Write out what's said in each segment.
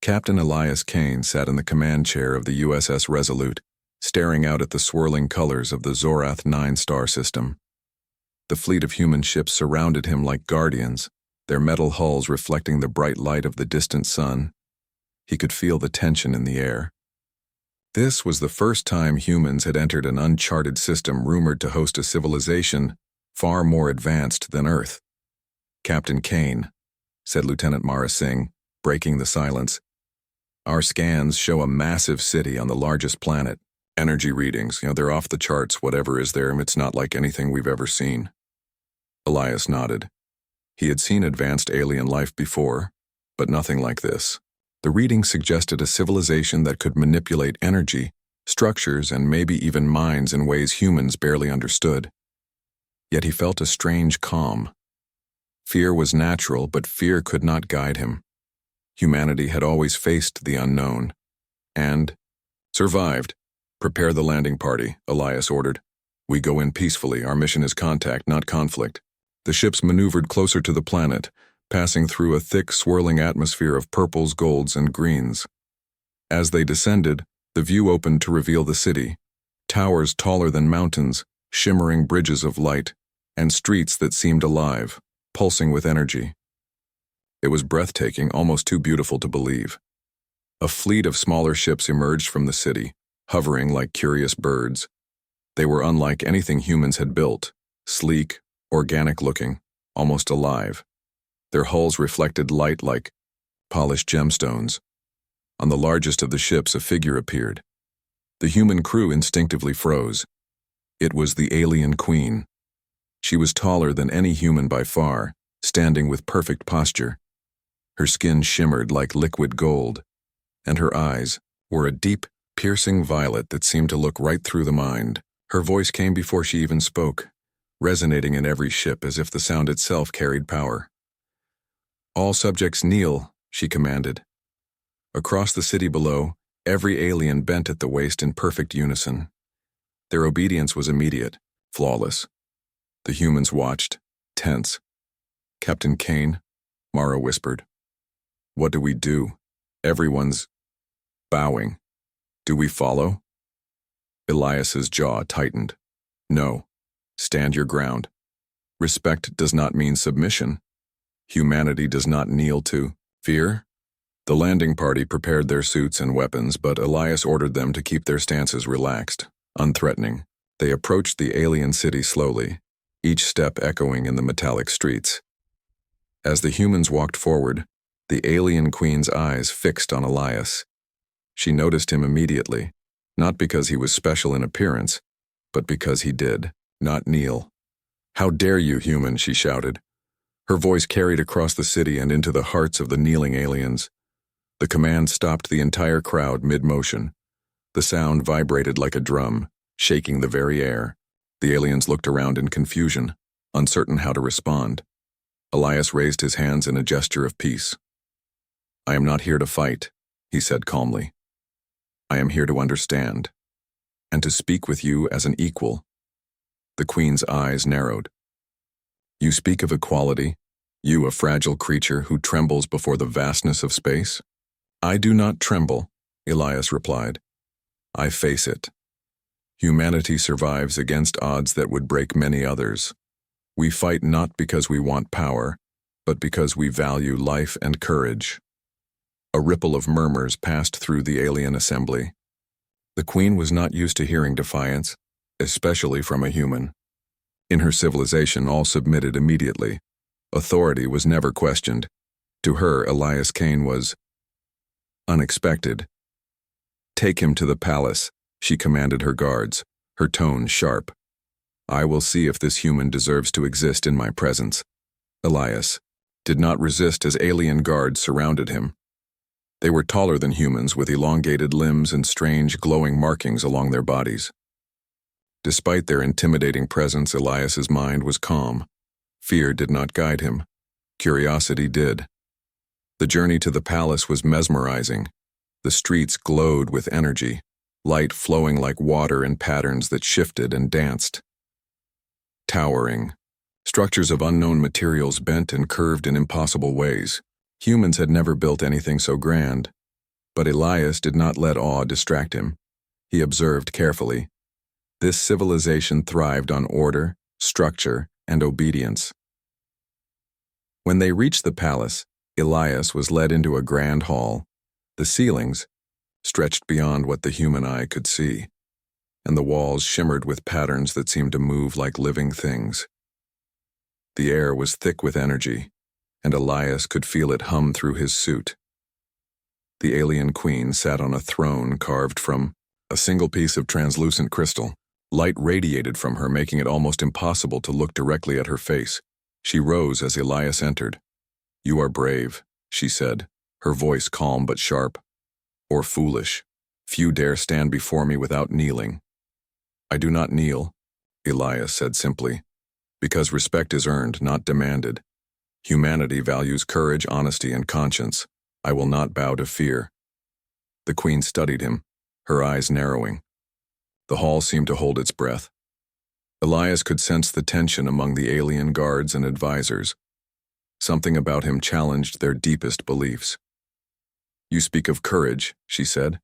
Captain Elias Kane sat in the command chair of the USS Resolute, staring out at the swirling colors of the Zorath 9-star system. The fleet of human ships surrounded him like guardians, their metal hulls reflecting the bright light of the distant sun. He could feel the tension in the air. This was the first time humans had entered an uncharted system rumored to host a civilization far more advanced than Earth. "Captain Kane," said Lieutenant Mara Singh, breaking the silence. "Our scans show a massive city on the largest planet. Energy readings, they're off the charts, whatever is there, it's not like anything we've ever seen." Elias nodded. He had seen advanced alien life before, but nothing like this. The reading suggested a civilization that could manipulate energy, structures, and maybe even minds in ways humans barely understood. Yet he felt a strange calm. Fear was natural, but fear could not guide him. Humanity had always faced the unknown. And survived. "Prepare the landing party," Elias ordered. "We go in peacefully. Our mission is contact, not conflict." The ships maneuvered closer to the planet, passing through a thick, swirling atmosphere of purples, golds, and greens. As they descended, the view opened to reveal the city, towers taller than mountains, shimmering bridges of light, and streets that seemed alive, pulsing with energy. It was breathtaking, almost too beautiful to believe. A fleet of smaller ships emerged from the city, hovering like curious birds. They were unlike anything humans had built, sleek, organic-looking, almost alive. Their hulls reflected light like polished gemstones. On the largest of the ships, a figure appeared. The human crew instinctively froze. It was the alien queen. She was taller than any human by far, standing with perfect posture. Her skin shimmered like liquid gold, and her eyes were a deep, piercing violet that seemed to look right through the mind. Her voice came before she even spoke, resonating in every ship as if the sound itself carried power. "All subjects kneel," she commanded. Across the city below, every alien bent at the waist in perfect unison. Their obedience was immediate, flawless. The humans watched, tense. "Captain Kane," Mara whispered. "What do we do? Everyone's bowing. Do we follow?" Elias's jaw tightened. "No. Stand your ground. Respect does not mean submission. Humanity does not kneel to fear." The landing party prepared their suits and weapons, but Elias ordered them to keep their stances relaxed, unthreatening. They approached the alien city slowly, each step echoing in the metallic streets. As the humans walked forward, the alien queen's eyes fixed on Elias. She noticed him immediately, not because he was special in appearance, but because he did not kneel. "How dare you, human," she shouted. Her voice carried across the city and into the hearts of the kneeling aliens. The command stopped the entire crowd mid-motion. The sound vibrated like a drum, shaking the very air. The aliens looked around in confusion, uncertain how to respond. Elias raised his hands in a gesture of peace. "I am not here to fight," he said calmly. "I am here to understand, and to speak with you as an equal." The queen's eyes narrowed. "You speak of equality, you a fragile creature who trembles before the vastness of space?" "I do not tremble," Elias replied. "I face it. Humanity survives against odds that would break many others. We fight not because we want power, but because we value life and courage." A ripple of murmurs passed through the alien assembly. The queen was not used to hearing defiance, especially from a human. In her civilization, all submitted immediately. Authority was never questioned. To her, Elias Kane was unexpected. "Take him to the palace," she commanded her guards, her tone sharp. "I will see if this human deserves to exist in my presence." Elias did not resist as alien guards surrounded him. They were taller than humans, with elongated limbs and strange, glowing markings along their bodies. Despite their intimidating presence, Elias's mind was calm. Fear did not guide him. Curiosity did. The journey to the palace was mesmerizing. The streets glowed with energy, light flowing like water in patterns that shifted and danced. Towering. Structures of unknown materials bent and curved in impossible ways. Humans had never built anything so grand. But Elias did not let awe distract him. He observed carefully. This civilization thrived on order, structure, and obedience. When they reached the palace, Elias was led into a grand hall. The ceilings stretched beyond what the human eye could see, and the walls shimmered with patterns that seemed to move like living things. The air was thick with energy, and Elias could feel it hum through his suit. The alien queen sat on a throne carved from a single piece of translucent crystal. Light radiated from her, making it almost impossible to look directly at her face. She rose as Elias entered. "You are brave," she said, her voice calm but sharp. "Or foolish. Few dare stand before me without kneeling." "I do not kneel," Elias said simply, "because respect is earned, not demanded. Humanity values courage, honesty, and conscience. I will not bow to fear." The queen studied him, her eyes narrowing. The hall seemed to hold its breath. Elias could sense the tension among the alien guards and advisors. Something about him challenged their deepest beliefs. "You speak of courage," she said.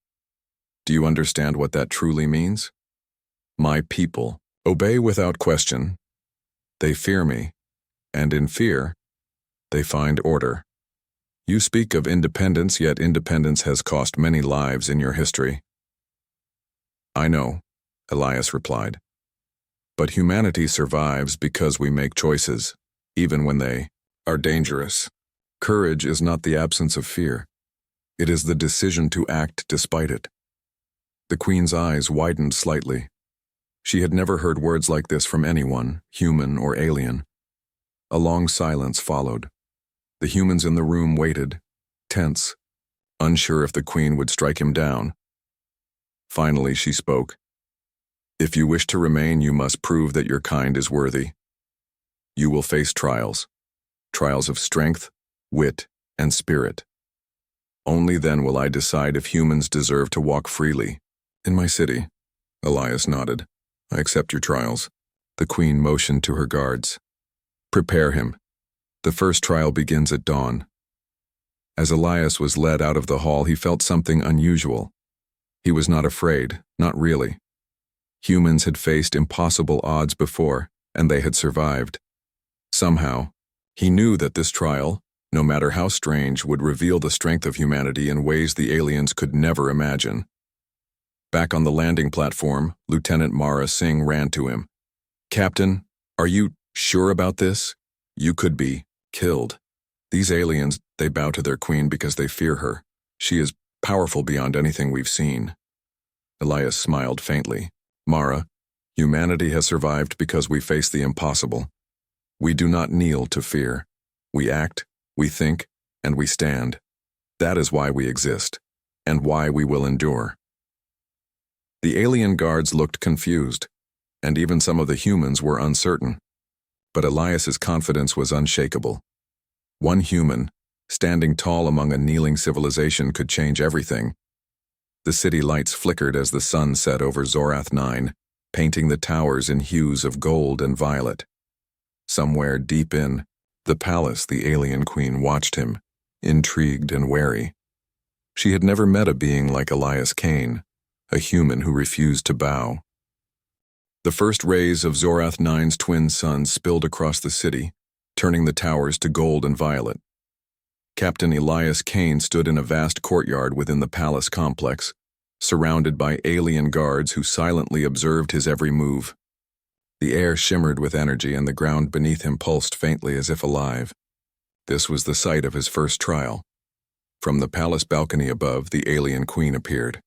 "Do you understand what that truly means? My people obey without question. They fear me, and in fear, they find order. You speak of independence, yet independence has cost many lives in your history." "I know," Elias replied. "But humanity survives because we make choices, even when they are dangerous. Courage is not the absence of fear. It is the decision to act despite it." The queen's eyes widened slightly. She had never heard words like this from anyone, human or alien. A long silence followed. The humans in the room waited, tense, unsure if the queen would strike him down. Finally, she spoke. "If you wish to remain, you must prove that your kind is worthy. You will face trials of strength, wit, and spirit. Only then will I decide if humans deserve to walk freely in my city." Elias nodded. "I accept your trials." The queen motioned to her guards. "Prepare him. The first trial begins at dawn." As Elias was led out of the hall, he felt something unusual. He was not afraid, not really. Humans had faced impossible odds before, and they had survived. Somehow, he knew that this trial, no matter how strange, would reveal the strength of humanity in ways the aliens could never imagine. Back on the landing platform, Lieutenant Mara Singh ran to him. "Captain, are you sure about this? You could be killed. These aliens, they bow to their queen because they fear her. She is powerful beyond anything we've seen." Elias smiled faintly. "Mara, humanity has survived because we face the impossible. We do not kneel to fear. We act, we think, and we stand. That is why we exist, and why we will endure." The alien guards looked confused, and even some of the humans were uncertain. But Elias's confidence was unshakable. One human, standing tall among a kneeling civilization, could change everything. The city lights flickered as the sun set over Zorath 9, painting the towers in hues of gold and violet. Somewhere deep in the palace, the alien queen watched him, intrigued and wary. She had never met a being like Elias Kane, a human who refused to bow. The first rays of Zorath 9's twin suns spilled across the city, turning the towers to gold and violet. Captain Elias Kane stood in a vast courtyard within the palace complex, surrounded by alien guards who silently observed his every move. The air shimmered with energy, and the ground beneath him pulsed faintly as if alive. This was the site of his first trial. From the palace balcony above, the alien queen appeared.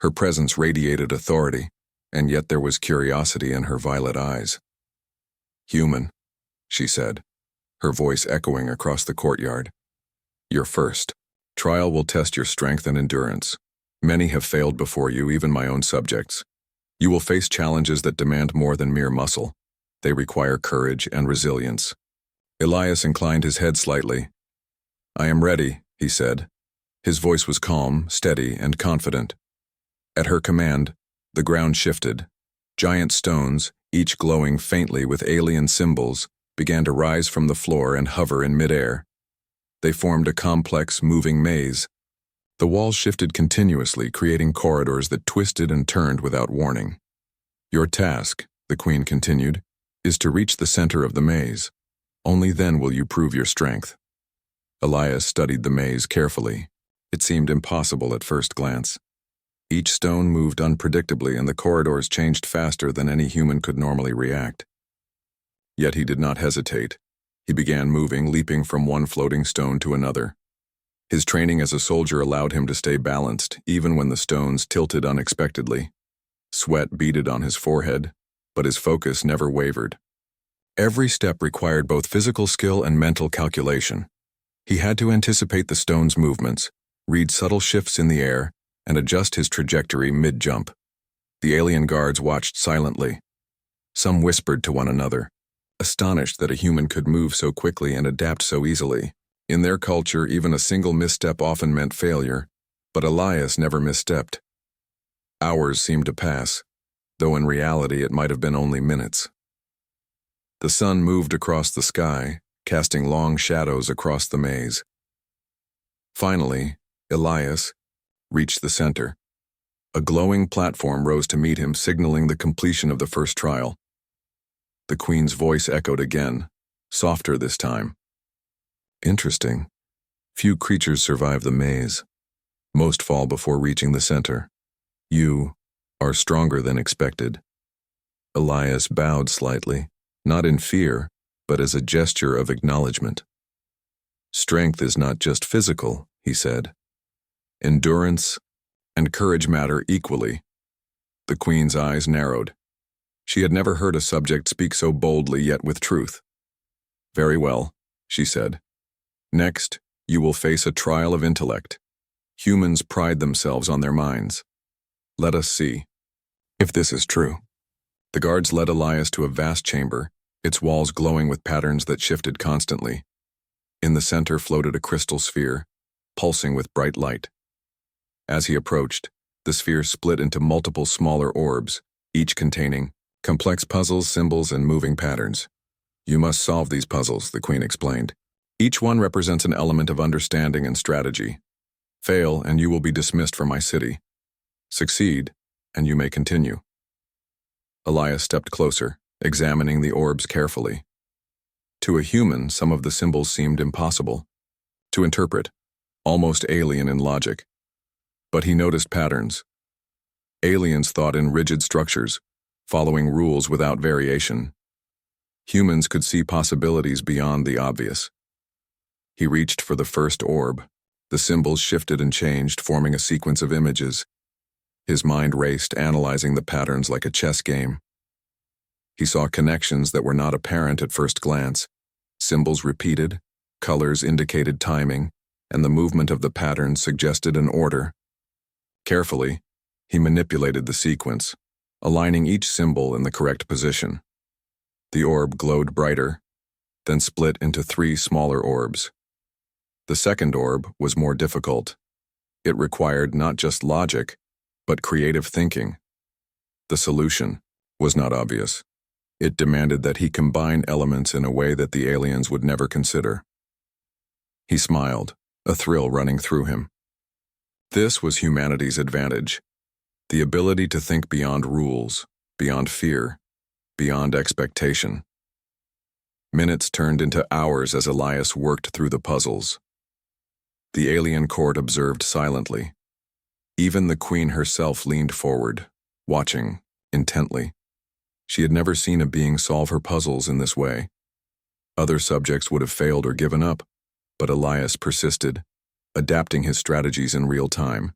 Her presence radiated authority, and yet there was curiosity in her violet eyes. "Human," she said, her voice echoing across the courtyard. "Your first trial will test your strength and endurance. Many have failed before you, even my own subjects. You will face challenges that demand more than mere muscle. They require courage and resilience." Elias inclined his head slightly. "I am ready," he said. His voice was calm, steady, and confident. At her command, the ground shifted. Giant stones, each glowing faintly with alien symbols, began to rise from the floor and hover in midair. They formed a complex, moving maze. The walls shifted continuously, creating corridors that twisted and turned without warning. Your task, the Queen continued, is to reach the center of the maze. Only then will you prove your strength. Elias studied the maze carefully. It seemed impossible at first glance. Each stone moved unpredictably and the corridors changed faster than any human could normally react. Yet he did not hesitate. He began moving, leaping from one floating stone to another. His training as a soldier allowed him to stay balanced, even when the stones tilted unexpectedly. Sweat beaded on his forehead, but his focus never wavered. Every step required both physical skill and mental calculation. He had to anticipate the stone's movements, read subtle shifts in the air, and adjust his trajectory mid-jump. The alien guards watched silently. Some whispered to one another, astonished that a human could move so quickly and adapt so easily. In their culture, even a single misstep often meant failure, but Elias never misstepped. Hours seemed to pass, though in reality it might have been only minutes. The sun moved across the sky, casting long shadows across the maze. Finally, Elias reached the center. A glowing platform rose to meet him, signaling the completion of the first trial. The Queen's voice echoed again, softer this time. Interesting. Few creatures survive the maze. Most fall before reaching the center. You are stronger than expected. Elias bowed slightly, not in fear, but as a gesture of acknowledgement. Strength is not just physical, he said. Endurance and courage matter equally. The Queen's eyes narrowed. She had never heard a subject speak so boldly yet with truth. Very well, she said. Next, you will face a trial of intellect. Humans pride themselves on their minds. Let us see if this is true. The guards led Elias to a vast chamber, its walls glowing with patterns that shifted constantly. In the center floated a crystal sphere, pulsing with bright light. As he approached, the sphere split into multiple smaller orbs, each containing complex puzzles, symbols, and moving patterns. You must solve these puzzles, the Queen explained. Each one represents an element of understanding and strategy. Fail, and you will be dismissed from my city. Succeed, and you may continue. Elias stepped closer, examining the orbs carefully. To a human, some of the symbols seemed impossible to interpret, almost alien in logic. But he noticed patterns. Aliens thought in rigid structures, following rules without variation. Humans could see possibilities beyond the obvious. He reached for the first orb. The symbols shifted and changed, forming a sequence of images. His mind raced, analyzing the patterns like a chess game. He saw connections that were not apparent at first glance. Symbols repeated, colors indicated timing, and the movement of the patterns suggested an order. Carefully, he manipulated the sequence, aligning each symbol in the correct position. The orb glowed brighter, then split into 3 smaller orbs. The second orb was more difficult. It required not just logic, but creative thinking. The solution was not obvious. It demanded that he combine elements in a way that the aliens would never consider. He smiled, a thrill running through him. This was humanity's advantage, the ability to think beyond rules, beyond fear, beyond expectation. Minutes turned into hours as Elias worked through the puzzles. The alien court observed silently. Even the Queen herself leaned forward, watching intently. She had never seen a being solve her puzzles in this way. Other subjects would have failed or given up, but Elias persisted, adapting his strategies in real time.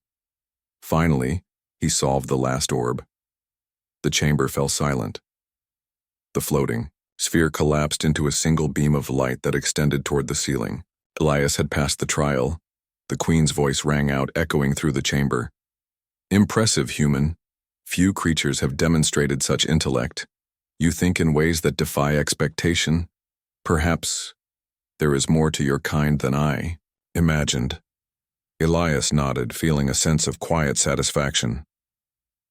Finally, he solved the last orb. The chamber fell silent. The floating sphere collapsed into a single beam of light that extended toward the ceiling. Elias had passed the trial. The Queen's voice rang out, echoing through the chamber. Impressive, human. Few creatures have demonstrated such intellect. You think in ways that defy expectation. Perhaps there is more to your kind than I imagined. Elias nodded, feeling a sense of quiet satisfaction.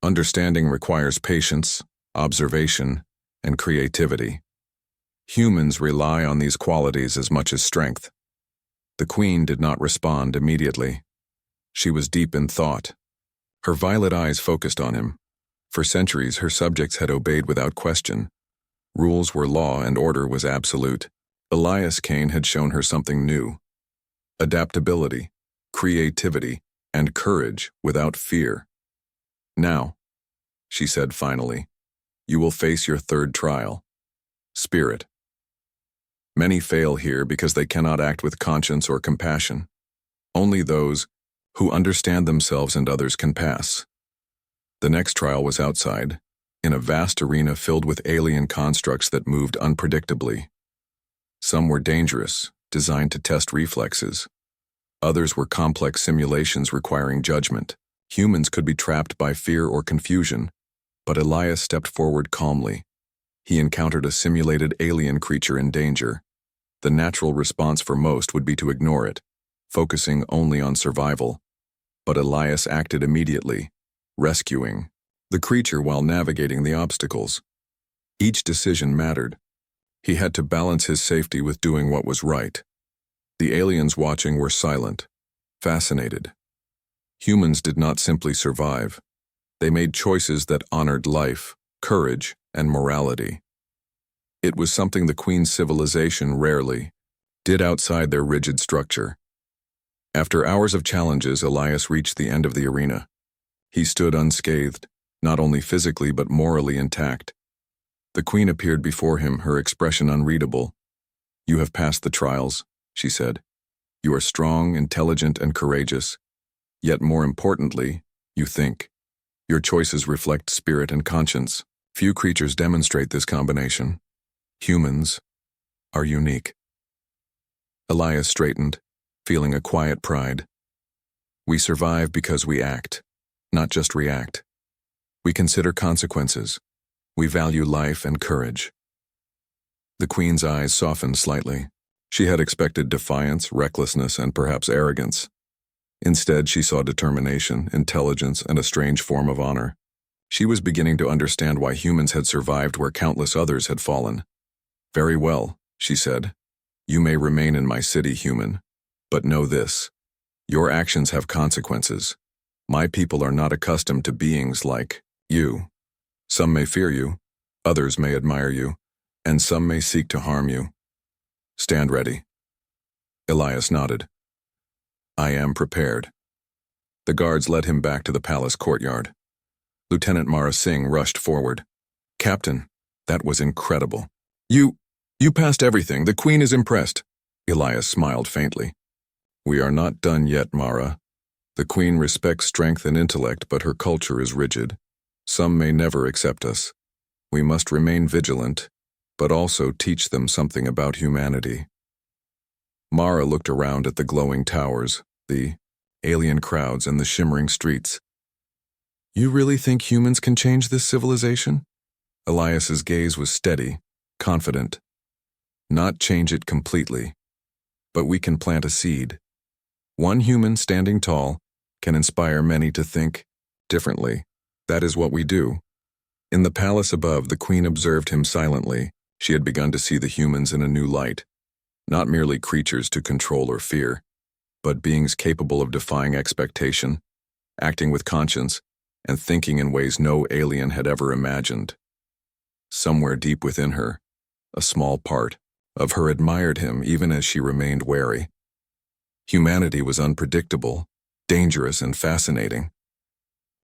Understanding requires patience, observation, and creativity. Humans rely on these qualities as much as strength. The Queen did not respond immediately. She was deep in thought. Her violet eyes focused on him. For centuries, her subjects had obeyed without question. Rules were law and order was absolute. Elias Kane had shown her something new. Adaptability, creativity, and courage without fear. Now, she said finally, you will face your third trial. Spirit. Many fail here because they cannot act with conscience or compassion. Only those who understand themselves and others can pass. The next trial was outside, in a vast arena filled with alien constructs that moved unpredictably. Some were dangerous, designed to test reflexes. Others were complex simulations requiring judgment. Humans could be trapped by fear or confusion, but Elias stepped forward calmly. He encountered a simulated alien creature in danger. The natural response for most would be to ignore it, focusing only on survival. But Elias acted immediately, rescuing the creature while navigating the obstacles. Each decision mattered. He had to balance his safety with doing what was right. The aliens watching were silent, fascinated. Humans did not simply survive. They made choices that honored life, courage, and morality. It was something the Queen's civilization rarely did outside their rigid structure. After hours of challenges, Elias reached the end of the arena. He stood unscathed, not only physically but morally intact. The Queen appeared before him, her expression unreadable. You have passed the trials, she said. You are strong, intelligent, and courageous. Yet more importantly, you think. Your choices reflect spirit and conscience. Few creatures demonstrate this combination. Humans are unique. Elias straightened, feeling a quiet pride. We survive because we act, not just react. We consider consequences. We value life and courage. The Queen's eyes softened slightly. She had expected defiance, recklessness, and perhaps arrogance. Instead, she saw determination, intelligence, and a strange form of honor. She was beginning to understand why humans had survived where countless others had fallen. Very well, she said. You may remain in my city, human. But know this. Your actions have consequences. My people are not accustomed to beings like you. Some may fear you, others may admire you, and some may seek to harm you. Stand ready. Elias nodded. I am prepared. The guards led him back to the palace courtyard. Lieutenant Mara Singh rushed forward. Captain, that was incredible. You passed everything. The Queen is impressed. Elias smiled faintly. We are not done yet, Mara. The Queen respects strength and intellect, but her culture is rigid. Some may never accept us. We must remain vigilant, but also teach them something about humanity. Mara looked around at the glowing towers, the alien crowds, and the shimmering streets. You really think humans can change this civilization? Elias's gaze was steady, confident. Not change it completely, but we can plant a seed. One human standing tall can inspire many to think differently. That is what we do. In the palace above, the Queen observed him silently. She had begun to see the humans in a new light. Not merely creatures to control or fear, but beings capable of defying expectation, acting with conscience, and thinking in ways no alien had ever imagined. Somewhere deep within her, a small part of her admired him even as she remained wary. Humanity was unpredictable, dangerous, and fascinating.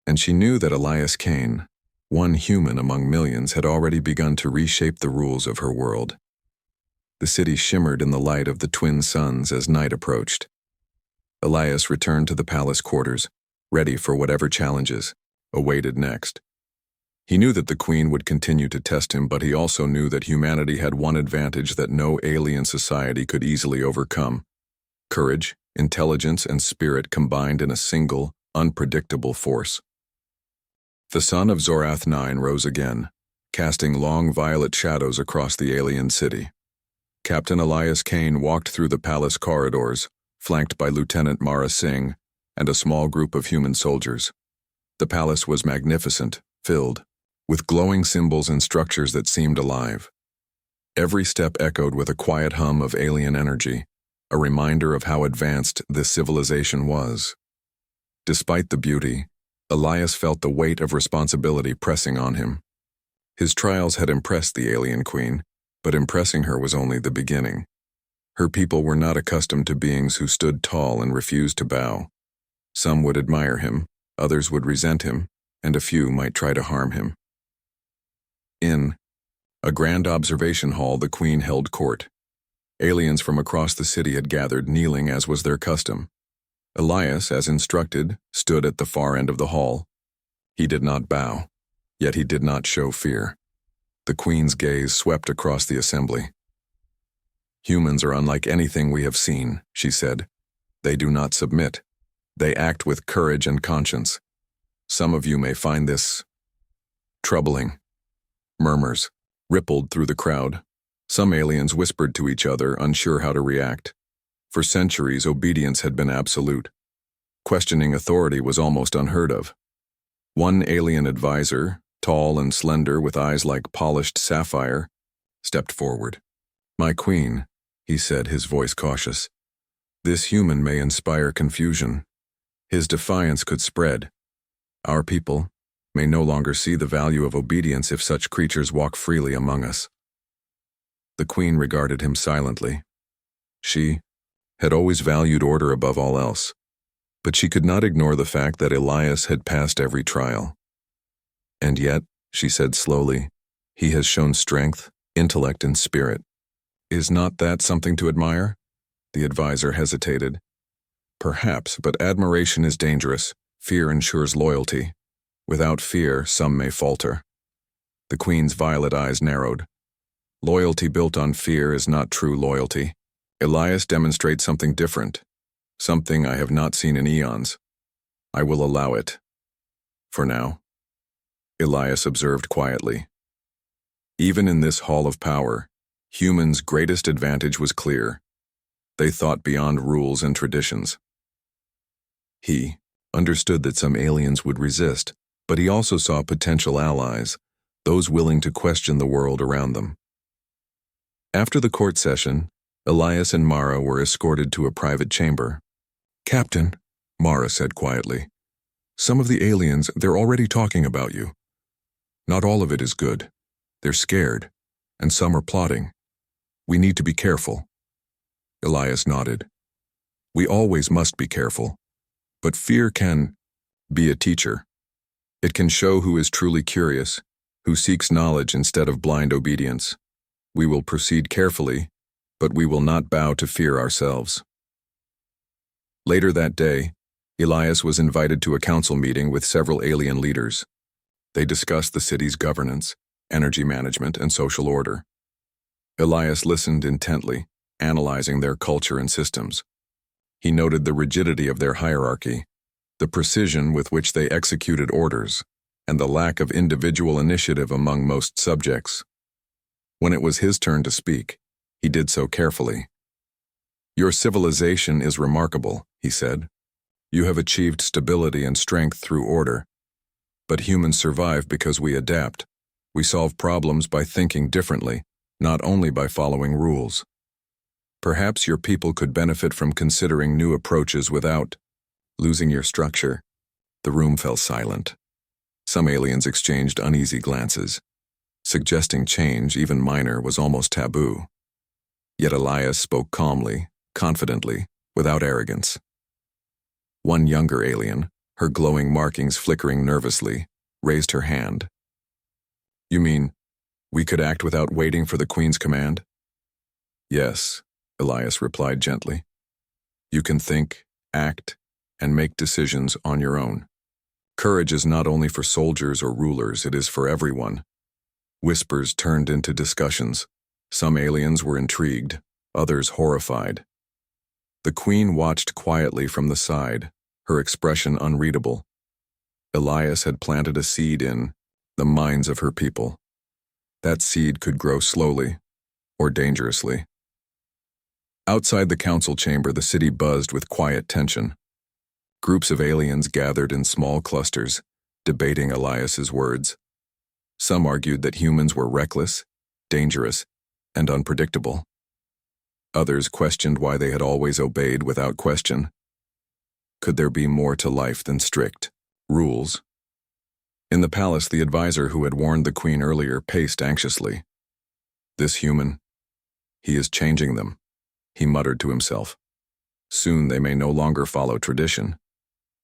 And she knew that Elias Kane, one human among millions, had already begun to reshape the rules of her world. The city shimmered in the light of the twin suns as night approached. Elias returned to the palace quarters, ready for whatever challenges awaited next. He knew that the Queen would continue to test him, but he also knew that humanity had one advantage that no alien society could easily overcome: courage, intelligence, and spirit combined in a single, unpredictable force. The sun of Zorath 9 rose again, casting long violet shadows across the alien city. Captain Elias Kane walked through the palace corridors, flanked by Lieutenant Mara Singh and a small group of human soldiers. The palace was magnificent, filled with glowing symbols and structures that seemed alive. Every step echoed with a quiet hum of alien energy, a reminder of how advanced this civilization was. Despite the beauty, Elias felt the weight of responsibility pressing on him. His trials had impressed the alien queen, but impressing her was only the beginning. Her people were not accustomed to beings who stood tall and refused to bow. Some would admire him, others would resent him, and a few might try to harm him. In a grand observation hall, the queen held court. Aliens from across the city had gathered, kneeling as was their custom. Elias, as instructed, stood at the far end of the hall. He did not bow, yet he did not show fear. The queen's gaze swept across the assembly. "Humans are unlike anything we have seen," she said. "They do not submit. They act with courage and conscience. Some of you may find this troubling." Murmurs rippled through the crowd. Some aliens whispered to each other, unsure how to react. For centuries, obedience had been absolute. Questioning authority was almost unheard of. One alien advisor, tall and slender with eyes like polished sapphire, stepped forward. "My queen," he said, his voice cautious. "This human may inspire confusion. His defiance could spread. Our people may no longer see the value of obedience if such creatures walk freely among us." The queen regarded him silently. She had always valued order above all else, but she could not ignore the fact that Elias had passed every trial. "And yet," she said slowly, "he has shown strength, intellect, and spirit. Is not that something to admire?" The advisor hesitated. "Perhaps, but admiration is dangerous. Fear ensures loyalty. Without fear, some may falter." The queen's violet eyes narrowed. "Loyalty built on fear is not true loyalty. Elias demonstrates something different, something I have not seen in eons. I will allow it. For now." Elias observed quietly. Even in this hall of power, humans' greatest advantage was clear. They thought beyond rules and traditions. He understood that some aliens would resist, but he also saw potential allies, those willing to question the world around them. After the court session, Elias and Mara were escorted to a private chamber. "Captain," Mara said quietly, "some of the aliens, they're already talking about you. Not all of it is good. They're scared, and some are plotting. We need to be careful." Elias nodded. "We always must be careful, but fear can be a teacher. It can show who is truly curious, who seeks knowledge instead of blind obedience. We will proceed carefully, but we will not bow to fear ourselves." Later that day, Elias was invited to a council meeting with several alien leaders. They discussed the city's governance, energy management, and social order. Elias listened intently, analyzing their culture and systems. He noted the rigidity of their hierarchy, the precision with which they executed orders, and the lack of individual initiative among most subjects. When it was his turn to speak, he did so carefully. "Your civilization is remarkable," he said. "You have achieved stability and strength through order. But humans survive because we adapt. We solve problems by thinking differently, not only by following rules. Perhaps your people could benefit from considering new approaches without losing your structure." The room fell silent. Some aliens exchanged uneasy glances. Suggesting change, even minor, was almost taboo. Yet Elias spoke calmly, confidently, without arrogance. One younger alien, her glowing markings flickering nervously, raised her hand. "You mean, we could act without waiting for the Queen's command?" "Yes," Elias replied gently. "You can think, act, and make decisions on your own. Courage is not only for soldiers or rulers, it is for everyone." Whispers turned into discussions. Some aliens were intrigued, others horrified. The Queen watched quietly from the side, her expression unreadable. Elias had planted a seed in the minds of her people. That seed could grow slowly, or dangerously. Outside the council chamber, the city buzzed with quiet tension. Groups of aliens gathered in small clusters, debating Elias's words. Some argued that humans were reckless, dangerous, and unpredictable. Others questioned why they had always obeyed without question. Could there be more to life than strict rules? In the palace, the advisor who had warned the queen earlier paced anxiously. This human, he is changing them, he muttered to himself. Soon they may no longer follow tradition.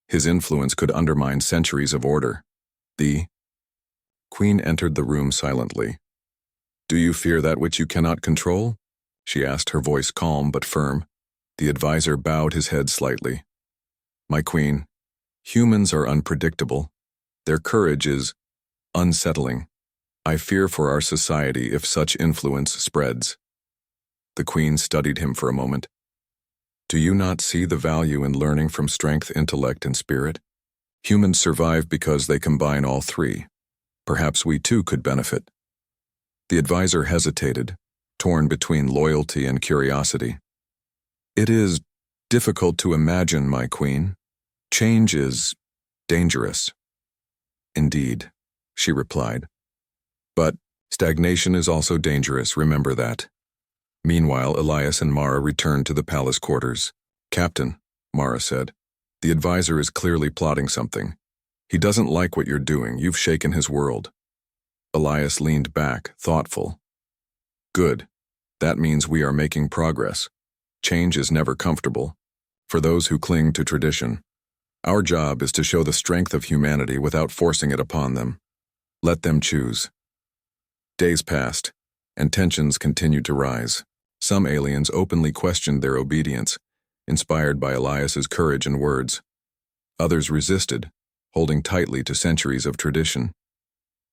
His influence could undermine centuries of order. The queen entered the room silently. Do you fear that which you cannot control? She asked, her voice calm but firm. The advisor bowed his head slightly. My queen, humans are unpredictable. Their courage is unsettling. I fear for our society if such influence spreads. The queen studied him for a moment. Do you not see the value in learning from strength, intellect, and spirit? Humans survive because they combine all three. Perhaps we too could benefit. The advisor hesitated, torn between loyalty and curiosity. It is difficult to imagine, my queen. Change is dangerous. Indeed, she replied. But stagnation is also dangerous, remember that. Meanwhile, Elias and Mara returned to the palace quarters. Captain, Mara said, the advisor is clearly plotting something. He doesn't like what you're doing. You've shaken his world. Elias leaned back, thoughtful. Good. That means we are making progress. Change is never comfortable. For those who cling to tradition, our job is to show the strength of humanity without forcing it upon them. Let them choose. Days passed, and tensions continued to rise. Some aliens openly questioned their obedience, inspired by Elias's courage and words. Others resisted, holding tightly to centuries of tradition.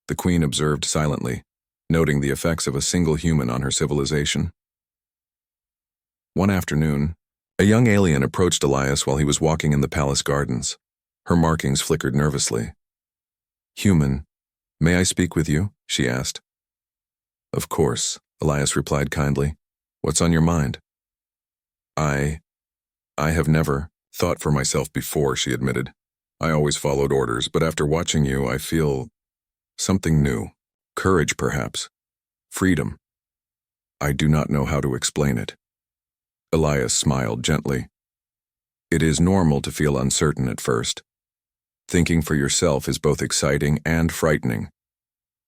The queen observed silently, noting the effects of a single human on her civilization. One afternoon, a young alien approached Elias while he was walking in the palace gardens. Her markings flickered nervously. Human, may I speak with you? She asked. Of course, Elias replied kindly. What's on your mind? I have never thought for myself before, she admitted. I always followed orders, but after watching you, I feel something new. Courage, perhaps. Freedom. I do not know how to explain it. Elias smiled gently. It is normal to feel uncertain at first. Thinking for yourself is both exciting and frightening,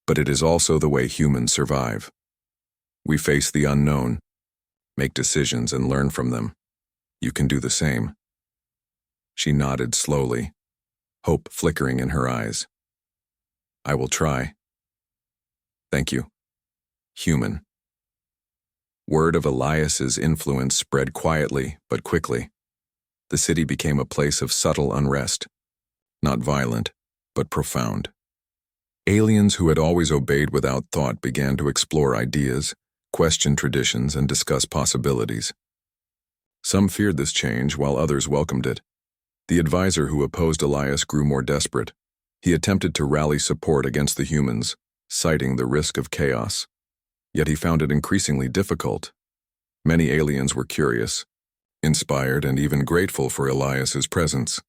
but it is also the way humans survive. We face the unknown, make decisions, and learn from them. You can do the same. She nodded slowly, hope flickering in her eyes. I will try. Thank you. Human. Word of Elias's influence spread quietly but quickly. The city became a place of subtle unrest, not violent, but profound. Aliens who had always obeyed without thought began to explore ideas, question traditions, and discuss possibilities. Some feared this change, while others welcomed it. The advisor who opposed Elias grew more desperate. He attempted to rally support against the humans, citing the risk of chaos. Yet he found it increasingly difficult. Many aliens were curious, inspired, and even grateful for Elias's presence.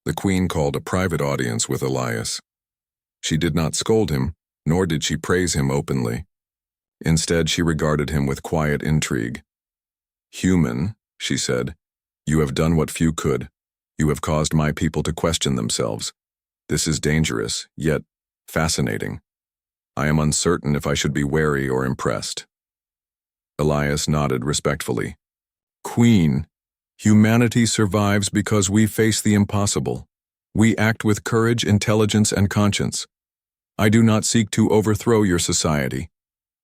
The queen called a private audience with Elias. She did not scold him, nor did she praise him openly. Instead, she regarded him with quiet intrigue. Human, she said, you have done what few could. You have caused my people to question themselves. This is dangerous, yet fascinating. I am uncertain if I should be wary or impressed. Elias nodded respectfully. Queen, humanity survives because we face the impossible. We act with courage, intelligence, and conscience. I do not seek to overthrow your society.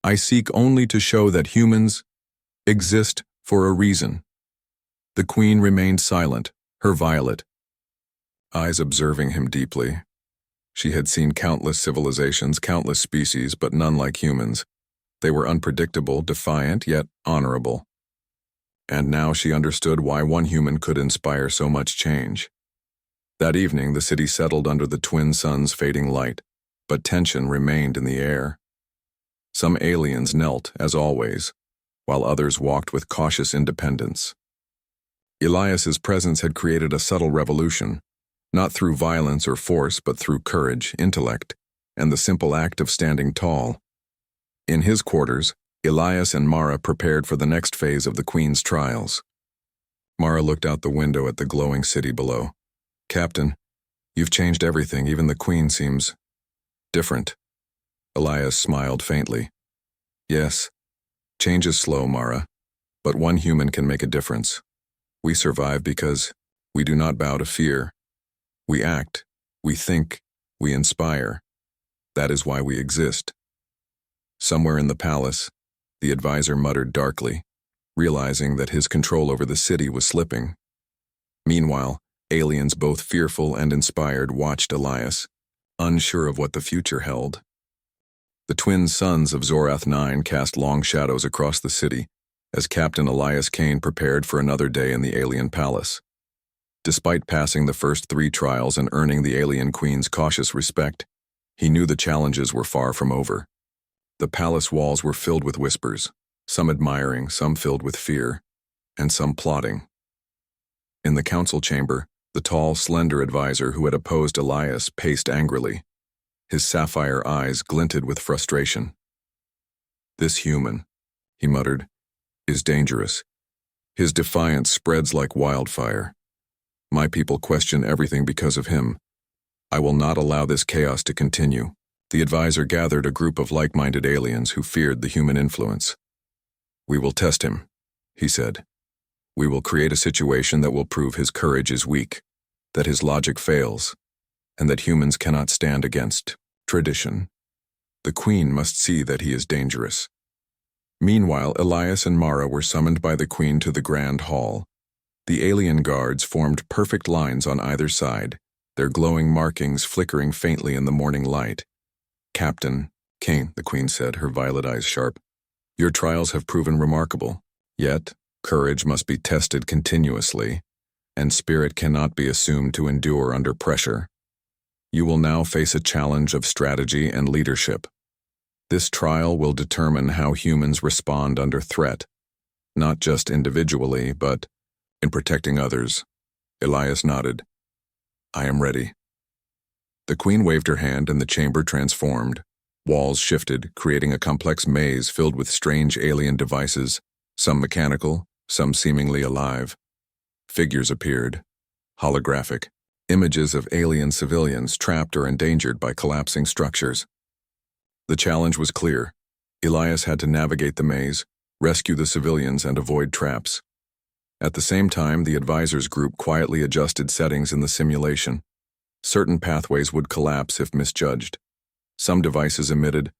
I seek only to show that humans exist for a reason. The queen remained silent, her violet eyes observing him deeply. She had seen countless civilizations, countless species, but none like humans. They were unpredictable, defiant, yet honorable. And now she understood why one human could inspire so much change. That evening, the city settled under the twin suns' fading light, but tension remained in the air. Some aliens knelt, as always, while others walked with cautious independence. Elias's presence had created a subtle revolution, not through violence or force, but through courage, intellect, and the simple act of standing tall. In his quarters, Elias and Mara prepared for the next phase of the Queen's trials. Mara looked out the window at the glowing city below. Captain, you've changed everything. Even the Queen seems different. Elias smiled faintly. Yes, change is slow, Mara, but one human can make a difference. We survive because we do not bow to fear. We act, we think, we inspire. That is why we exist. Somewhere in the palace, the advisor muttered darkly, realizing that his control over the city was slipping. Meanwhile, aliens both fearful and inspired watched Elias, unsure of what the future held. The twin sons of Zorath 9 cast long shadows across the city as Captain Elias Kane prepared for another day in the alien palace. Despite passing the first 3 trials and earning the alien queen's cautious respect, he knew the challenges were far from over. The palace walls were filled with whispers, some admiring, some filled with fear, and some plotting. In the council chamber, the tall, slender advisor who had opposed Elias paced angrily. His sapphire eyes glinted with frustration. This human, he muttered, is dangerous. His defiance spreads like wildfire. My people question everything because of him. I will not allow this chaos to continue. The advisor gathered a group of like-minded aliens who feared the human influence. We will test him, he said. We will create a situation that will prove his courage is weak, that his logic fails, and that humans cannot stand against tradition. The Queen must see that he is dangerous. Meanwhile, Elias and Mara were summoned by the Queen to the Grand Hall. The alien guards formed perfect lines on either side, their glowing markings flickering faintly in the morning light. Captain Kane, the Queen said, her violet eyes sharp, your trials have proven remarkable. Yet, courage must be tested continuously, and spirit cannot be assumed to endure under pressure. You will now face a challenge of strategy and leadership. This trial will determine how humans respond under threat, not just individually, but in protecting others. Elias nodded. I am ready. The Queen waved her hand and the chamber transformed. Walls shifted, creating a complex maze filled with strange alien devices, some mechanical, some seemingly alive. Figures appeared, holographic, images of alien civilians trapped or endangered by collapsing structures. The challenge was clear. Elias had to navigate the maze, rescue the civilians, and avoid traps. At the same time, the advisors group quietly adjusted settings in the simulation. Certain pathways would collapse if misjudged. Some devices emitted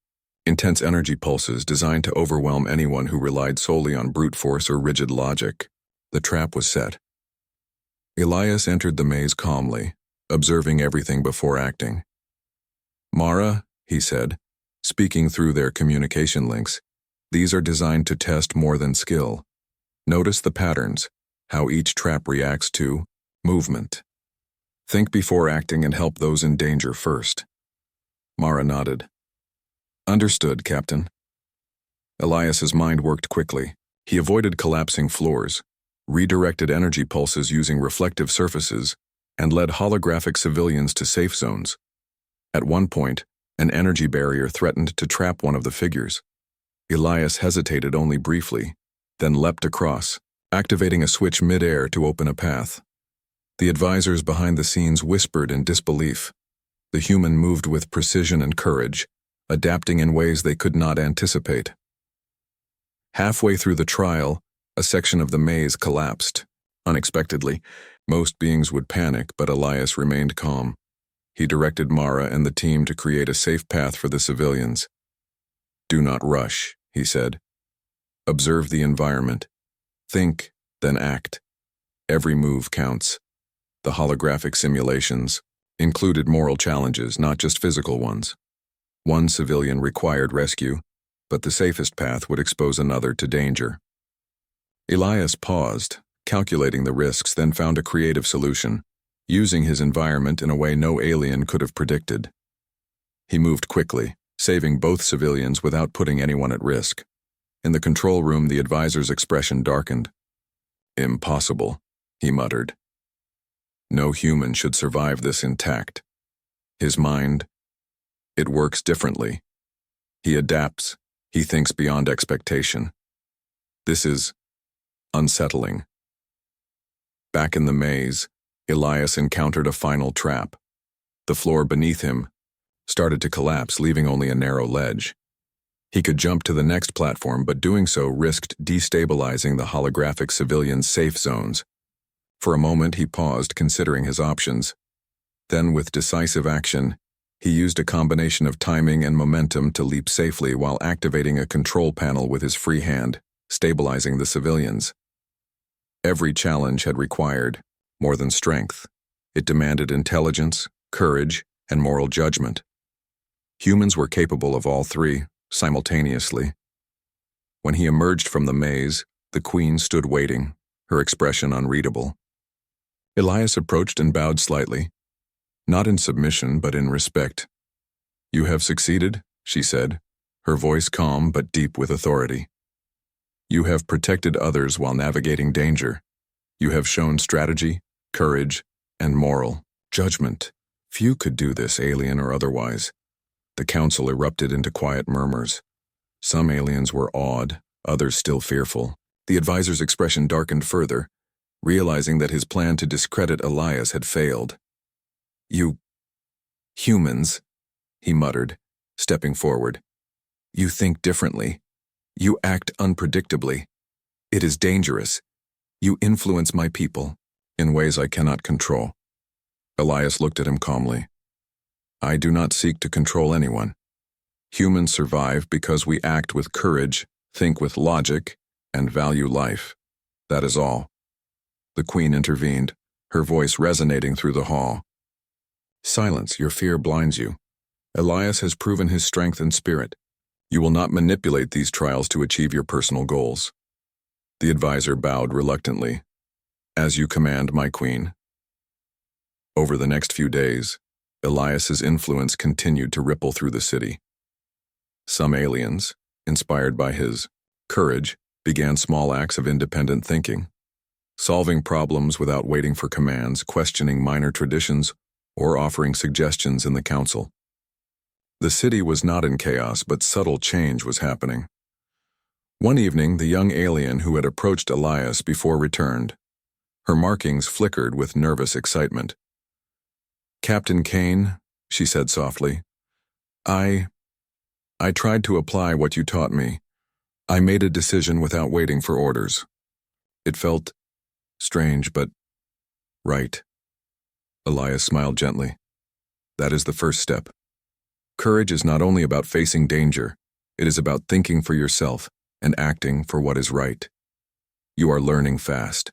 intense energy pulses designed to overwhelm anyone who relied solely on brute force or rigid logic. The trap was set. Elias entered the maze calmly, observing everything before acting. Mara, he said, speaking through their communication links, these are designed to test more than skill. Notice the patterns, how each trap reacts to movement. Think before acting and help those in danger first. Mara nodded. Understood, Captain. Elias's mind worked quickly. He avoided collapsing floors, redirected energy pulses using reflective surfaces, and led holographic civilians to safe zones. At one point, an energy barrier threatened to trap one of the figures. Elias hesitated only briefly, then leapt across, activating a switch mid-air to open a path. The advisors behind the scenes whispered in disbelief. The human moved with precision and courage, adapting in ways they could not anticipate. Halfway through the trial, a section of the maze collapsed. Unexpectedly, most beings would panic, but Elias remained calm. He directed Mara and the team to create a safe path for the civilians. Do not rush, he said. Observe the environment. Think, then act. Every move counts. The holographic simulations included moral challenges, not just physical ones. One civilian required rescue, but the safest path would expose another to danger. Elias paused, calculating the risks, then found a creative solution, using his environment in a way no alien could have predicted. He moved quickly, saving both civilians without putting anyone at risk. In the control room, the advisor's expression darkened. Impossible, he muttered. No human should survive this intact. His mind, it works differently. He adapts, he thinks beyond expectation. This is unsettling. Back in the maze, Elias encountered a final trap. The floor beneath him started to collapse, leaving only a narrow ledge. He could jump to the next platform, but doing so risked destabilizing the holographic civilian safe zones. For a moment, he paused, considering his options. Then, with decisive action, he used a combination of timing and momentum to leap safely while activating a control panel with his free hand, stabilizing the civilians. Every challenge had required more than strength. It demanded intelligence, courage, and moral judgment. Humans were capable of all three, simultaneously. When he emerged from the maze, the Queen stood waiting, her expression unreadable. Elias approached and bowed slightly, not in submission but in respect. "You have succeeded," she said, her voice calm but deep with authority. "You have protected others while navigating danger. You have shown strategy, courage, and moral judgment. Few could do this, alien or otherwise." The council erupted into quiet murmurs. Some aliens were awed, others still fearful. The advisor's expression darkened further, realizing that his plan to discredit Elias had failed. "You humans," he muttered, stepping forward. "You think differently. You act unpredictably. It is dangerous. You influence my people in ways I cannot control." Elias looked at him calmly. "I do not seek to control anyone. Humans survive because we act with courage, think with logic, and value life. That is all." The Queen intervened, her voice resonating through the hall. "Silence, your fear blinds you. Elias has proven his strength and spirit. You will not manipulate these trials to achieve your personal goals." The advisor bowed reluctantly. "As you command, my Queen." Over the next few days, Elias's influence continued to ripple through the city. Some aliens, inspired by his courage, began small acts of independent thinking, solving problems without waiting for commands, questioning minor traditions, or offering suggestions in the council. The city was not in chaos, but subtle change was happening. One evening, the young alien who had approached Elias before returned. Her markings flickered with nervous excitement. "Captain Kane," she said softly, I tried to apply what you taught me. I made a decision without waiting for orders. It felt strange, but right." Elias smiled gently. "That is the first step. Courage is not only about facing danger, it is about thinking for yourself and acting for what is right. You are learning fast."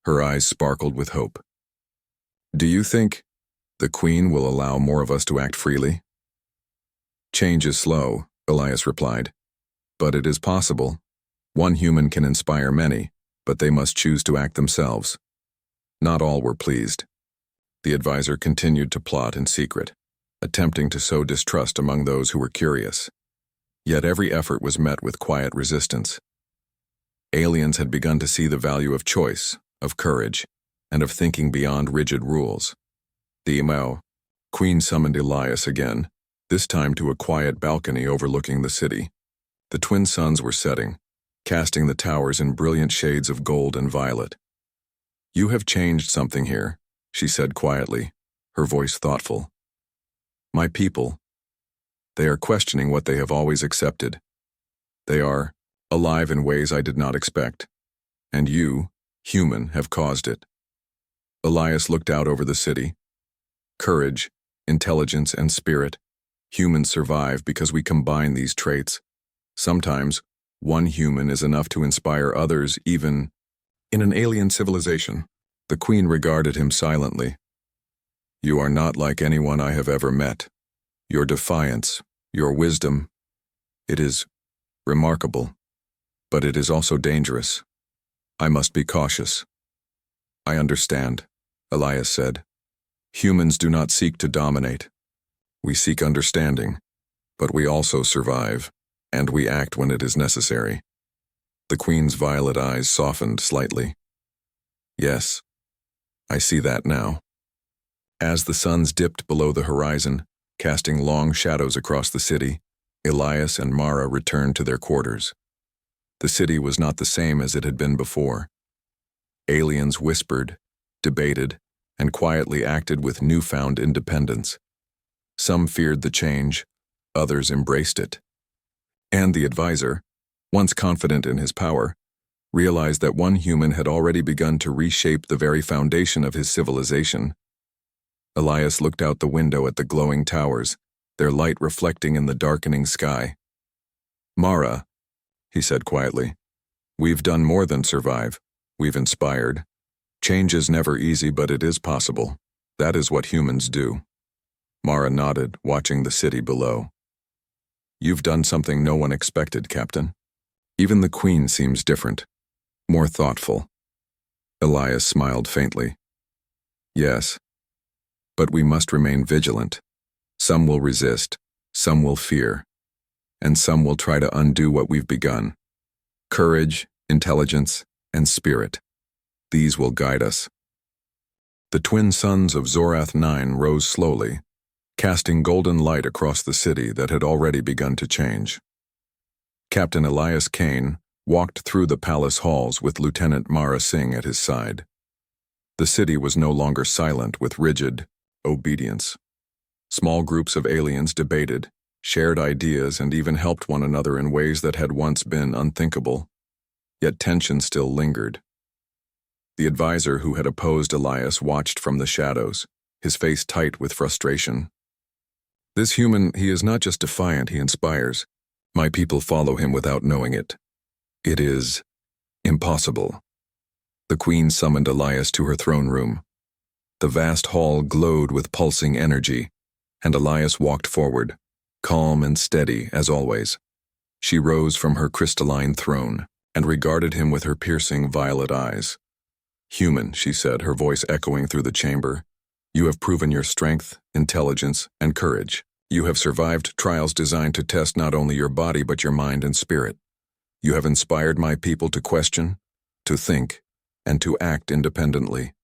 Her eyes sparkled with hope. "Do you think the Queen will allow more of us to act freely?" "Change is slow," Elias replied. "But it is possible. One human can inspire many, but they must choose to act themselves." Not all were pleased. The advisor continued to plot in secret, attempting to sow distrust among those who were curious. Yet every effort was met with quiet resistance. Aliens had begun to see the value of choice, of courage, and of thinking beyond rigid rules. The Queen summoned Elias again, this time to a quiet balcony overlooking the city. The twin suns were setting, casting the towers in brilliant shades of gold and violet. "You have changed something here," she said quietly, her voice thoughtful. "My people, they are questioning what they have always accepted. They are alive in ways I did not expect. And you, human, have caused it." Elias looked out over the city. Courage, intelligence, and spirit. Humans survive because we combine these traits. Sometimes, one human is enough to inspire others, even in an alien civilization. The Queen regarded him silently. "You are not like anyone I have ever met. Your defiance, your wisdom, it is remarkable, but it is also dangerous. I must be cautious." "I understand," Elias said. "Humans do not seek to dominate. We seek understanding, but we also survive, and we act when it is necessary." The Queen's violet eyes softened slightly. "Yes, I see that now." As the suns dipped below the horizon, casting long shadows across the city, Elias and Mara returned to their quarters. The city was not the same as it had been before. Aliens whispered, debated, and quietly acted with newfound independence. Some feared the change, others embraced it. And the advisor, once confident in his power, realized that one human had already begun to reshape the very foundation of his civilization. Elias looked out the window at the glowing towers, their light reflecting in the darkening sky. "Mara," he said quietly, "we've done more than survive. We've inspired. Change is never easy, but it is possible. That is what humans do." Mara nodded, watching the city below. "You've done something no one expected, Captain. Even the Queen seems different, more thoughtful." Elias smiled faintly. "Yes, but we must remain vigilant. Some will resist, some will fear, and some will try to undo what we've begun. Courage, intelligence, and spirit. These will guide us." The twin suns of Zorath 9 rose slowly, casting golden light across the city that had already begun to change. Captain Elias Kane walked through the palace halls with Lieutenant Mara Singh at his side. The city was no longer silent with rigid obedience. Small groups of aliens debated, shared ideas, and even helped one another in ways that had once been unthinkable. Yet tension still lingered. The advisor who had opposed Elias watched from the shadows, his face tight with frustration. "This human, he is not just defiant, he inspires. My people follow him without knowing it. It is impossible." The Queen summoned Elias to her throne room. The vast hall glowed with pulsing energy, and Elias walked forward, calm and steady as always. She rose from her crystalline throne and regarded him with her piercing violet eyes. "Human," she said, her voice echoing through the chamber, "you have proven your strength, intelligence, and courage. You have survived trials designed to test not only your body but your mind and spirit. You have inspired my people to question, to think, and to act independently.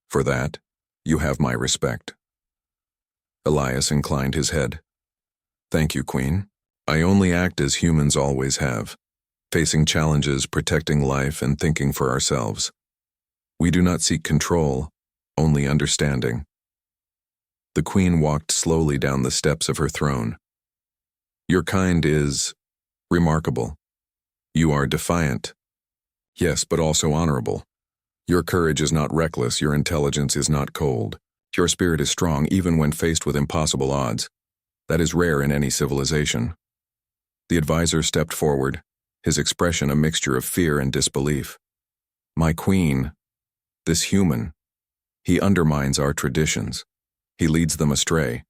For that, you have my respect." Elias inclined his head. "Thank you, Queen. I only act as humans always have, facing challenges, protecting life, and thinking for ourselves. We do not seek control, only understanding." The Queen walked slowly down the steps of her throne. "Your kind is remarkable. You are defiant. Yes, but also honorable. Your courage is not reckless, your intelligence is not cold. Your spirit is strong even when faced with impossible odds. That is rare in any civilization." The advisor stepped forward, his expression a mixture of fear and disbelief. "My Queen, this human, he undermines our traditions. He leads them astray.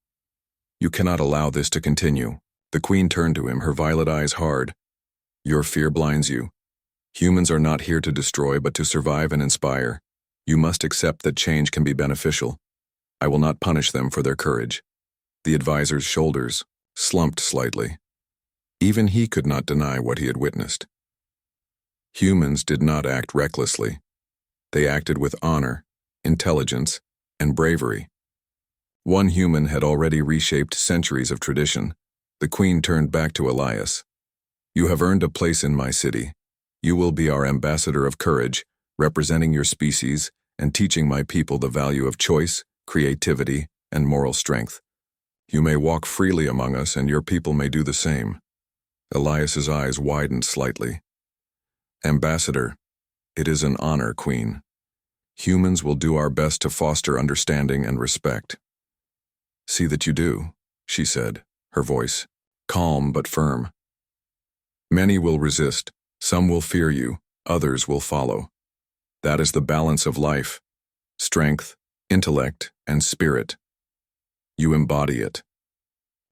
You cannot allow this to continue." The Queen turned to him, her violet eyes hard. "Your fear blinds you. Humans are not here to destroy but to survive and inspire. You must accept that change can be beneficial. I will not punish them for their courage." The advisor's shoulders slumped slightly. Even he could not deny what he had witnessed. Humans did not act recklessly. They acted with honor, intelligence, and bravery. One human had already reshaped centuries of tradition. The Queen turned back to Elias. "You have earned a place in my city. You will be our ambassador of courage, representing your species and teaching my people the value of choice, creativity, and moral strength. You may walk freely among us, and your people may do the same." Elias's eyes widened slightly. "Ambassador, it is an honor, Queen. Humans will do our best to foster understanding and respect." "See that you do," she said, her voice calm but firm. "Many will resist, some will fear you, others will follow. That is the balance of life: strength, intellect, and spirit. You embody it."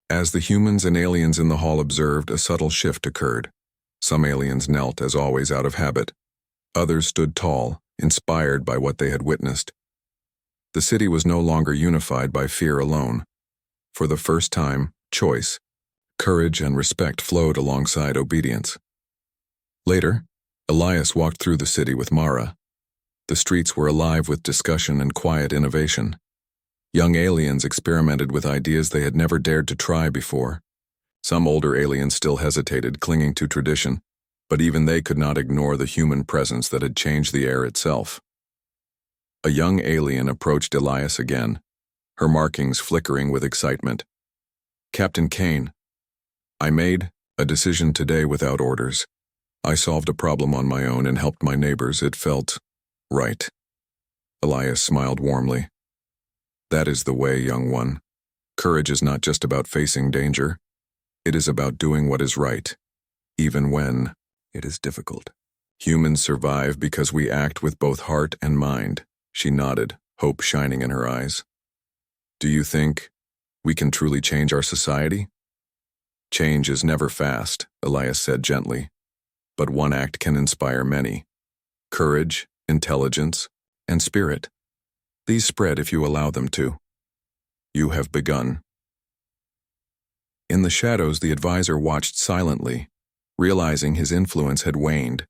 As the humans and aliens in the hall observed, a subtle shift occurred. Some aliens knelt, as always, out of habit. Others stood tall, inspired by what they had witnessed. The city was no longer unified by fear alone. For the first time, choice, courage, and respect flowed alongside obedience. Later, Elias walked through the city with Mara. The streets were alive with discussion and quiet innovation. Young aliens experimented with ideas they had never dared to try before. Some older aliens still hesitated, clinging to tradition, but even they could not ignore the human presence that had changed the air itself. A young alien approached Elias again, her markings flickering with excitement. "Captain Kane, I made a decision today without orders. I solved a problem on my own and helped my neighbors. It felt right." Elias smiled warmly. "That is the way, young one. Courage is not just about facing danger. It is about doing what is right, even when it is difficult. Humans survive because we act with both heart and mind." She nodded, hope shining in her eyes. "Do you think we can truly change our society?" "Change is never fast," Elias said gently, "but one act can inspire many. Courage, intelligence, and spirit. These spread if you allow them to. You have begun." In the shadows, the advisor watched silently, realizing his influence had waned.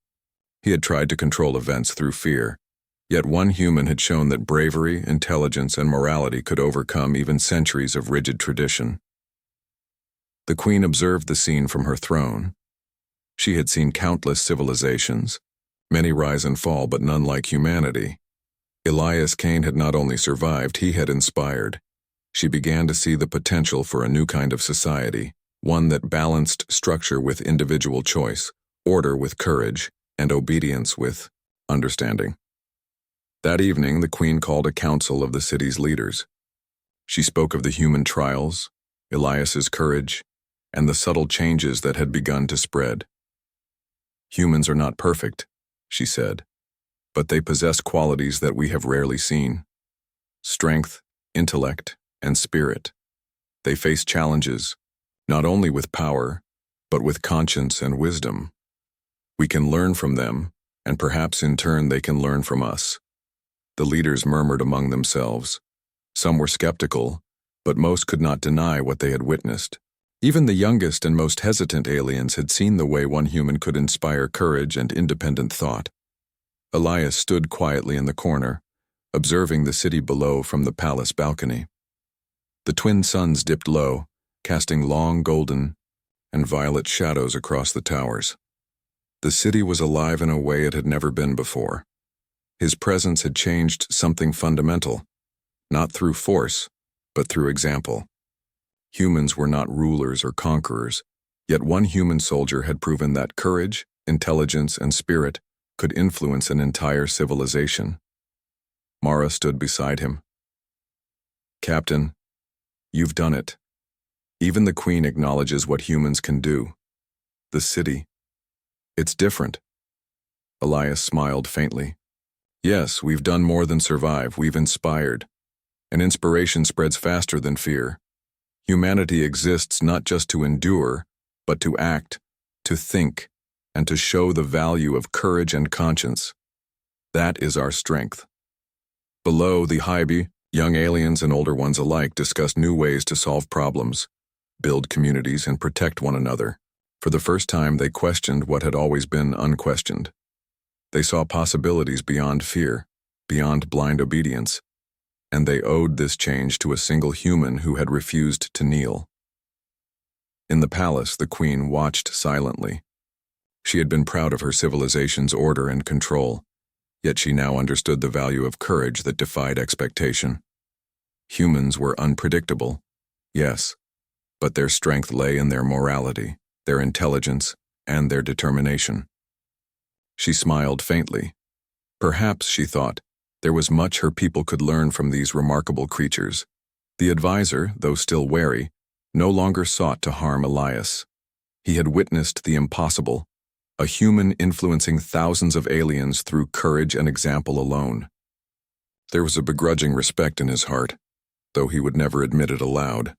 He had tried to control events through fear, yet one human had shown that bravery, intelligence, and morality could overcome even centuries of rigid tradition. The queen observed the scene from her throne. She had seen countless civilizations, many rise and fall, but none like humanity. Elias Kane had not only survived, he had inspired. She began to see the potential for a new kind of society, one that balanced structure with individual choice, order with courage, and obedience with understanding. That evening, the queen called a council of the city's leaders. She spoke of the human trials, Elias's courage, and the subtle changes that had begun to spread. "Humans are not perfect," she said, "but they possess qualities that we have rarely seen. Strength, intellect, and spirit. They face challenges, not only with power, but with conscience and wisdom. We can learn from them, and perhaps in turn they can learn from us." The leaders murmured among themselves. Some were skeptical, but most could not deny what they had witnessed. Even the youngest and most hesitant aliens had seen the way one human could inspire courage and independent thought. Elias stood quietly in the corner, observing the city below from the palace balcony. The twin suns dipped low, casting long golden and violet shadows across the towers. The city was alive in a way it had never been before. His presence had changed something fundamental, not through force, but through example. Humans were not rulers or conquerors, yet one human soldier had proven that courage, intelligence, and spirit could influence an entire civilization. Mara stood beside him. "Captain, you've done it. Even the Queen acknowledges what humans can do. The city, it's different." Elias smiled faintly. "Yes, we've done more than survive, we've inspired. And inspiration spreads faster than fear. Humanity exists not just to endure, but to act, to think, and to show the value of courage and conscience. That is our strength." Below, the HFY, young aliens and older ones alike, discussed new ways to solve problems, build communities, and protect one another. For the first time, they questioned what had always been unquestioned. They saw possibilities beyond fear, beyond blind obedience, and they owed this change to a single human who had refused to kneel. In the palace, the queen watched silently. She had been proud of her civilization's order and control, yet she now understood the value of courage that defied expectation. Humans were unpredictable, yes, but their strength lay in their morality, their intelligence, and their determination. She smiled faintly. Perhaps, she thought, there was much her people could learn from these remarkable creatures. The advisor, though still wary, no longer sought to harm Elias. He had witnessed the impossible, a human influencing thousands of aliens through courage and example alone. There was a begrudging respect in his heart, though he would never admit it aloud.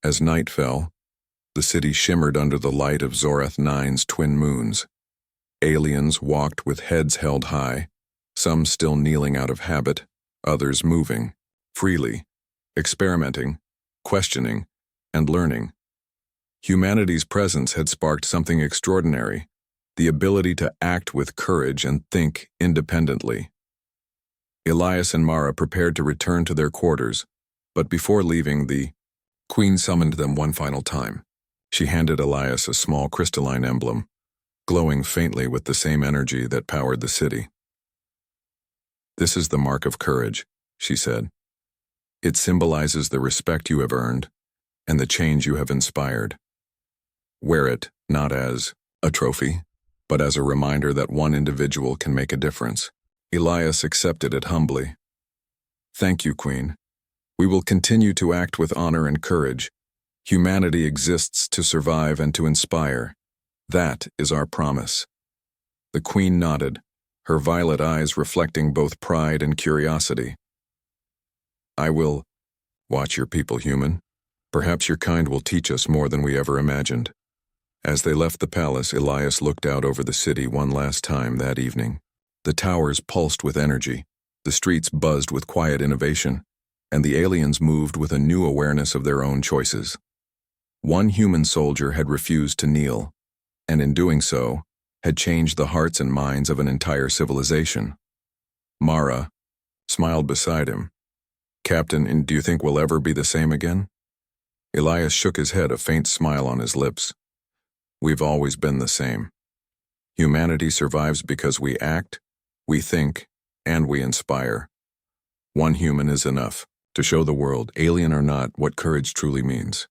As night fell, the city shimmered under the light of Zorath 9's twin moons. Aliens walked with heads held high, some still kneeling out of habit, others moving, freely, experimenting, questioning, and learning. Humanity's presence had sparked something extraordinary, the ability to act with courage and think independently. Elias and Mara prepared to return to their quarters, but before leaving, the queen summoned them one final time. She handed Elias a small crystalline emblem, glowing faintly with the same energy that powered the city. "This is the mark of courage," she said. "It symbolizes the respect you have earned and the change you have inspired. Wear it not as a trophy, but as a reminder that one individual can make a difference." Elias accepted it humbly. "Thank you, Queen. We will continue to act with honor and courage. Humanity exists to survive and to inspire. That is our promise." The Queen nodded, her violet eyes reflecting both pride and curiosity. "I will watch your people, human. Perhaps your kind will teach us more than we ever imagined." As they left the palace, Elias looked out over the city one last time that evening. The towers pulsed with energy, the streets buzzed with quiet innovation, and the aliens moved with a new awareness of their own choices. One human soldier had refused to kneel, and in doing so, had changed the hearts and minds of an entire civilization. Mara smiled beside him. "Captain, and do you think we'll ever be the same again?" Elias shook his head, a faint smile on his lips. "We've always been the same. Humanity survives because we act, we think, and we inspire. One human is enough to show the world, alien or not, what courage truly means."